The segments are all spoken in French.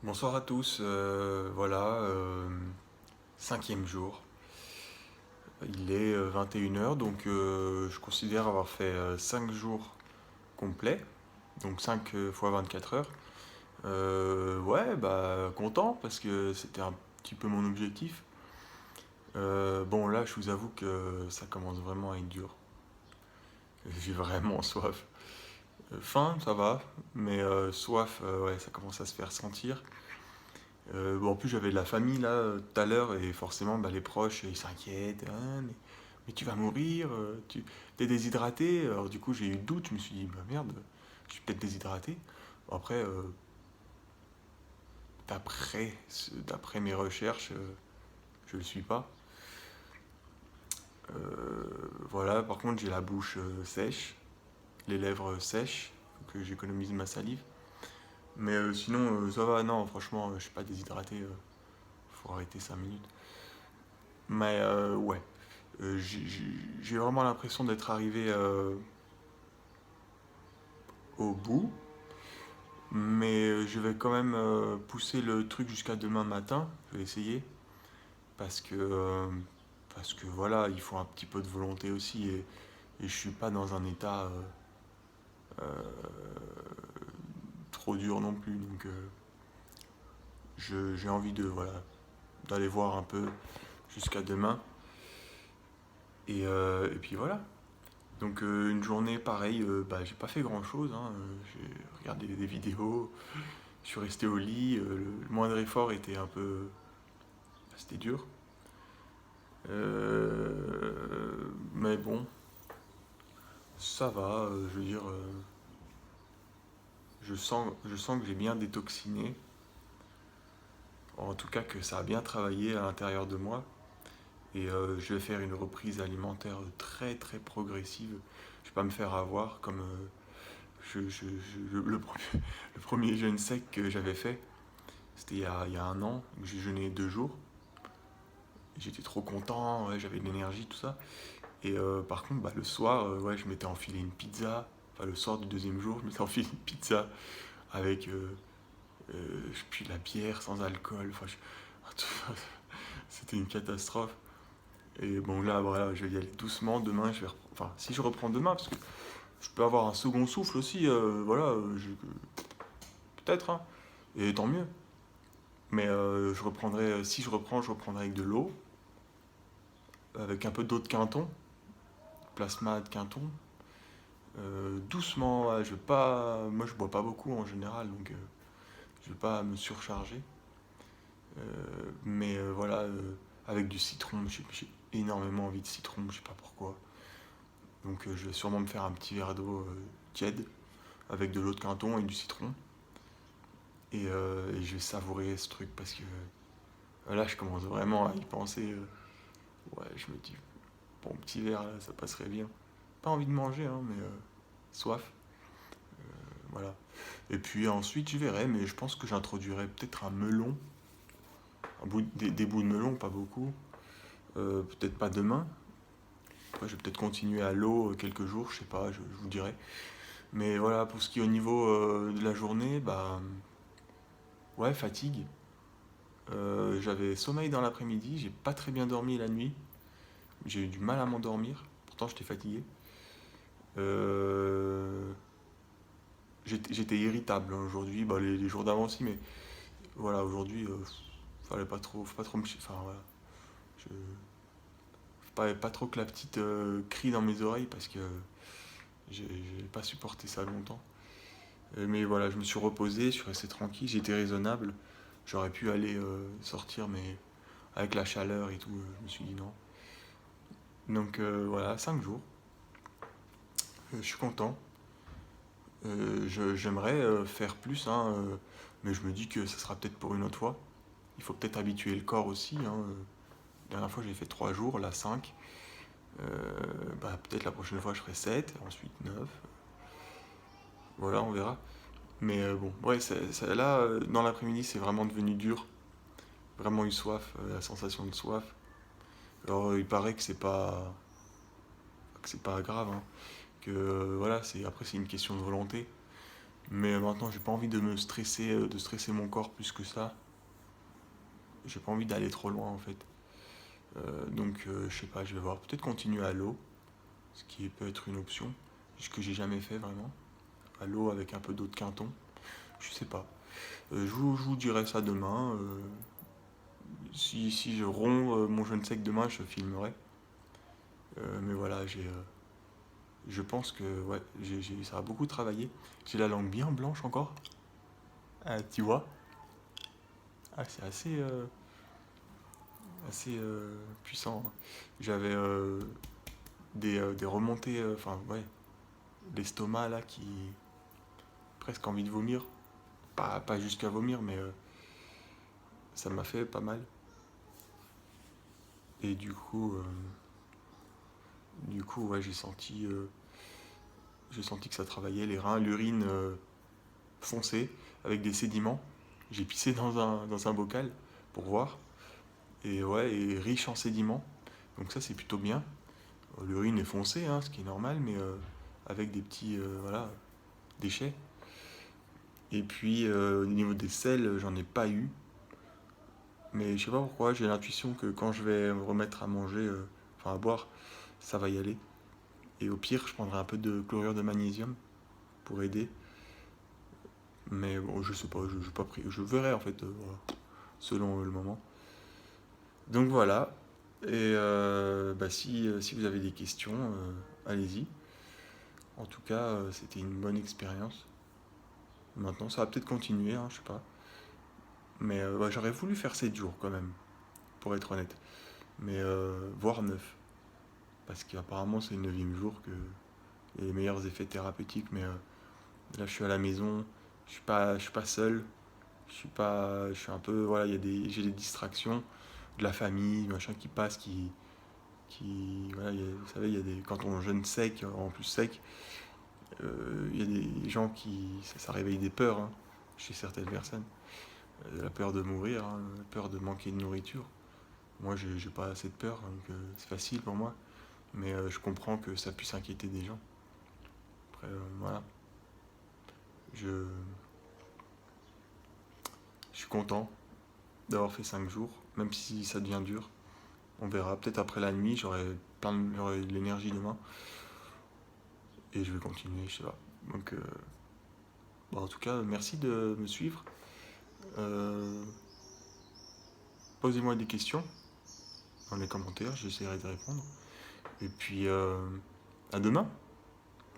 Bonsoir à tous, voilà, cinquième jour. Il est 21 h, donc je considère avoir fait 5 jours complets, donc 5 fois 24 heures. Ouais, bah content parce que c'était un petit peu mon objectif. Bon là, je vous avoue que ça commence vraiment à être dur. J'ai vraiment soif. Faim, ça va, mais soif, ouais, ça commence à se faire sentir. Bon, en plus, j'avais de la famille là tout à l'heure et forcément, bah, les proches ils s'inquiètent. Ah, mais tu vas mourir, tu t'es déshydraté. Alors, du coup, j'ai eu le doute. Je me suis dit, bah merde, je suis peut-être déshydraté. Bon, après, d'après mes recherches, je le suis pas. Voilà, par contre, j'ai la bouche sèche, les lèvres sèches, donc j'économise ma salive. Mais sinon, ça va, non, franchement, je suis pas déshydraté. Faut arrêter 5 minutes. Mais ouais. J'ai vraiment l'impression d'être arrivé au bout, mais je vais quand même pousser le truc jusqu'à demain matin. Je vais essayer parce que voilà, il faut un petit peu de volonté aussi et je suis pas dans un état trop dur non plus. Donc j'ai envie de voilà d'aller voir un peu jusqu'à demain et puis voilà. Donc une journée pareille, bah, j'ai pas fait grand chose, hein. J'ai regardé des vidéos, je suis resté au lit, le moindre effort était un peu. Bah, c'était dur. Mais bon, ça va, je veux dire, je sens que j'ai bien détoxiné, en tout cas que ça a bien travaillé à l'intérieur de moi, et je vais faire une reprise alimentaire très très progressive. Je vais pas me faire avoir comme le premier jeûne sec que j'avais fait. C'était il y a un an, j'ai jeûné 2 jours. J'étais trop content, ouais, j'avais de l'énergie, tout ça. Et par contre, bah, le soir, ouais, je m'étais enfilé une pizza. Enfin, le soir du deuxième jour, je m'étais enfilé une pizza avec puis la bière sans alcool. Enfin, c'était une catastrophe. Et bon, là, voilà, je vais y aller doucement. Demain, enfin, si je reprends demain, parce que je peux avoir un second souffle aussi, voilà, peut-être, hein. Et tant mieux. Mais je reprendrai, si je reprendrai avec de l'eau, avec un peu d'eau de Quinton, plasma de Quinton. Doucement, ouais, je vais pas. Moi, je bois pas beaucoup en général, donc je vais pas me surcharger. Mais voilà, avec du citron, j'ai énormément envie de citron, je sais pas pourquoi. Donc je vais sûrement me faire un petit verre d'eau tiède avec de l'eau de Quinton et du citron. Et je vais savourer ce truc parce que là, je commence vraiment à y penser. Ouais, je me dis, bon, petit verre là, ça passerait bien. Pas envie de manger, hein, mais soif. Voilà. Et puis ensuite, je verrai, mais je pense que j'introduirai peut-être un melon, des bouts de melon, pas beaucoup. Peut-être pas demain. Après, je vais peut-être continuer à l'eau quelques jours, je sais pas, je vous dirai. Mais voilà, pour ce qui est au niveau de la journée, bah ouais, fatigue. J'avais sommeil dans l'après-midi, j'ai pas très bien dormi la nuit. J'ai eu du mal à m'endormir, pourtant j'étais fatigué. Euh, j'étais irritable, hein, aujourd'hui, bah, les jours d'avant aussi, mais voilà, aujourd'hui, fallait pas trop, faut pas trop me. Enfin voilà, je, pas trop que la petite crie dans mes oreilles parce que j'ai pas supporté ça longtemps. Mais voilà, je me suis reposé, je suis resté tranquille, j'étais raisonnable. J'aurais pu aller sortir, mais avec la chaleur et tout, je me suis dit non. Donc voilà, 5 jours. Je suis content. J'aimerais faire plus, hein, mais je me dis que ça sera peut-être pour une autre fois. Il faut peut-être habituer le corps aussi, hein. La dernière fois j'ai fait 3 jours, là 5. Bah, peut-être la prochaine fois je ferai 7, ensuite 9. Voilà, on verra. Mais bon, ouais, là, dans l'après-midi, c'est vraiment devenu dur. Vraiment eu soif, la sensation de soif. Alors, il paraît que c'est pas grave, hein, que voilà, après c'est une question de volonté. Mais maintenant, j'ai pas envie de stresser mon corps plus que ça. J'ai pas envie d'aller trop loin en fait. Donc, je sais pas, je vais voir. Peut-être continuer à l'eau, ce qui peut être une option, ce que j'ai jamais fait vraiment. À l'eau avec un peu d'eau de Quinton, je sais pas. Je vous dirai ça demain. Si je romps mon jeûne sec demain, je filmerai. Mais voilà, je pense que ouais, ça a beaucoup travaillé. J'ai la langue bien blanche encore. Ah, tu vois? Ah, c'est assez puissant, hein. J'avais des remontées, enfin ouais, l'estomac là qui presque envie de vomir. Pas jusqu'à vomir, mais ça m'a fait pas mal. Et du coup, ouais, j'ai senti que ça travaillait les reins, l'urine foncée avec des sédiments. J'ai pissé dans un bocal pour voir. Et ouais, et riche en sédiments. Donc ça, c'est plutôt bien. L'urine est foncée, hein, ce qui est normal, mais avec des petits voilà, déchets. Et puis au niveau des sels, j'en ai pas eu. Mais je sais pas pourquoi, j'ai l'intuition que quand je vais me remettre à manger, enfin à boire, ça va y aller. Et au pire, je prendrai un peu de chlorure de magnésium pour aider. Mais bon, je sais pas, je pas pris. Je verrai en fait, voilà, selon le moment. Donc voilà. Et bah, si vous avez des questions, allez-y. En tout cas, c'était une bonne expérience. Maintenant, ça va peut-être continuer, hein, je sais pas. Mais ouais, j'aurais voulu faire 7 jours quand même, pour être honnête. Mais voire 9. Parce qu'apparemment, c'est le neuvième jour que il y a les meilleurs effets thérapeutiques. Mais là, je suis à la maison, je suis pas seul. Je suis un peu, voilà, j'ai des distractions, de la famille, machin qui passe, voilà, vous savez, il y a quand on jeûne sec, en plus sec, il y a des gens ça réveille des peurs, hein, chez certaines personnes. La peur de mourir, hein, la peur de manquer de nourriture. Moi, j'ai pas assez de peur, donc c'est facile pour moi. Mais je comprends que ça puisse inquiéter des gens. Après, voilà. Je, je suis content d'avoir fait 5 jours, même si ça devient dur. On verra. Peut-être après la nuit, j'aurai de l'énergie demain. Et je vais continuer, je sais pas. Donc, bon, en tout cas, merci de me suivre. Euh, Posez-moi des questions dans les commentaires, j'essaierai de répondre. Et puis, à demain.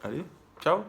Allez, ciao!